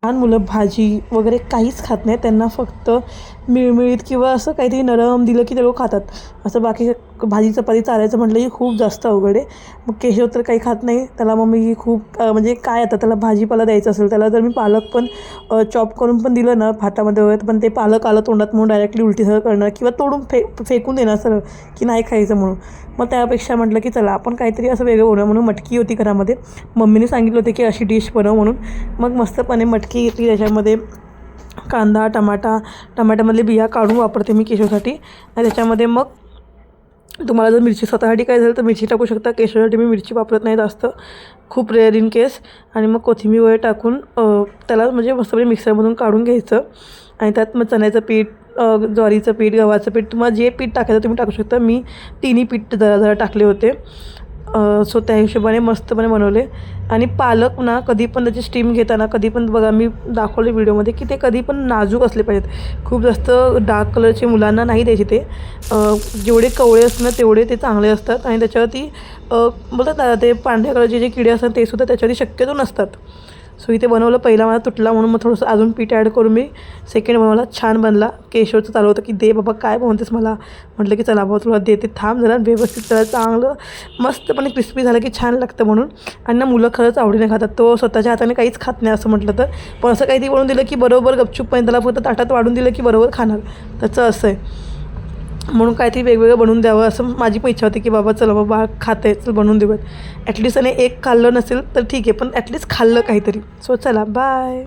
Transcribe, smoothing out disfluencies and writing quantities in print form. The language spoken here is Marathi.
लहान मुलं भाजी वगैरे काहीच खात नाही. त्यांना फक्त मिळमिळीत किंवा असं काहीतरी नरम दिलं की ते लोक खातात. असं बाकी भाजी चपाती चारायचं म्हटलं की खूप जास्त अवघड आहे. मग केशव तर काही खात नाही. त्याला मम्मी खूप म्हणजे काय आता त्याला भाजीपाला द्यायचं असेल, त्याला जर मी पालक पण चॉप करून पण दिलं ना भातामध्ये वगैरे, पण ते पालक आलं तोंडात म्हणून डायरेक्टली उलटी सरळ करणार किंवा तोडून फेकून देणार सरळ की नाही खायचं म्हणून. मग त्यापेक्षा म्हटलं की चला आपण काहीतरी असं वेगळं बनवूया. म्हणून मटकी होती घरामध्ये. मम्मीने सांगितलं होतं की अशी डिश बनव म्हणून. मग मस्तपणे मटकी घेतली. त्याच्यामध्ये कांदा, टमाट्यामधले बिया काढून वापरते मी केशवसाठी. आणि त्याच्यामध्ये मग तुम्हाला जर मिरची स्वतःसाठी काय झालं तर मिरची टाकू शकता. केशवसाठी मी मिरची वापरत नाही जास्त, खूप रेअर इन केस. आणि मग कोथिंबीर वगैरे टाकून त्याला म्हणजे मस्तपणे मिक्सरमधून काढून घ्यायचं. आणि त्यात मग चण्याचं पीठ, ज्वारीचं पीठ, गव्हाचं पीठ, तुम्हाला जे पीठ टाकायचं तुम्ही टाकू शकता. मी तिन्ही पीठ जरा जरा टाकले होते. सो त्या हिशोबाने मस्तपणे बनवले. आणि पालक ना कधी पण त्याची स्टीम घेताना कधी पण बघा मी दाखवले व्हिडिओमध्ये की ते कधी पण नाजूक असले पाहिजेत. खूप जास्त डार्क कलरचे मुलांना नाही द्यायचे ते. जेवढे कवळे असतात तेवढे ते चांगले असतात. आणि त्याच्यावरती बोलतात ना ते पांढऱ्या कलरचे जे किडे असतात ते सुद्धा त्याच्यावरती शक्यतो नसतात. सो इथे बनवलं. पहिला मला तुटला म्हणून मग थोडंसं अजून पीठ ॲड करून मी सेकंड बनवला. छान बनला. केशवचं चालू होतं की दे बाबा काय बनवतेस मला. म्हटलं की चला बाबा तुला देते, थांब जरा व्यवस्थित त्याला चांगलं मस्तपणे क्रिस्पी झालं की छान लागतं म्हणून. आणि ना मुलं खरंच आवडीने खातात. तो स्वतःच्या हाताने काहीच खात नाही असं म्हटलं तर, पण असं काहीतरी बनवून दिलं की बरोबर गपचूपपणे त्याला फक्त ताटात वाढून दिलं की बरोबर खाणार. त्याचं असं आहे. म्हणून काहीतरी वेगवेगळं बनवून द्यावं असं माझी पण इच्छा होती की बाबा चला बाबा खाते चल बनवून देऊयात. ॲटलिस्ट त्याने एक खाल्लं नसेल तर ठीक आहे, पण ॲटलिस्ट खाल्लं काहीतरी. सो चला बाय.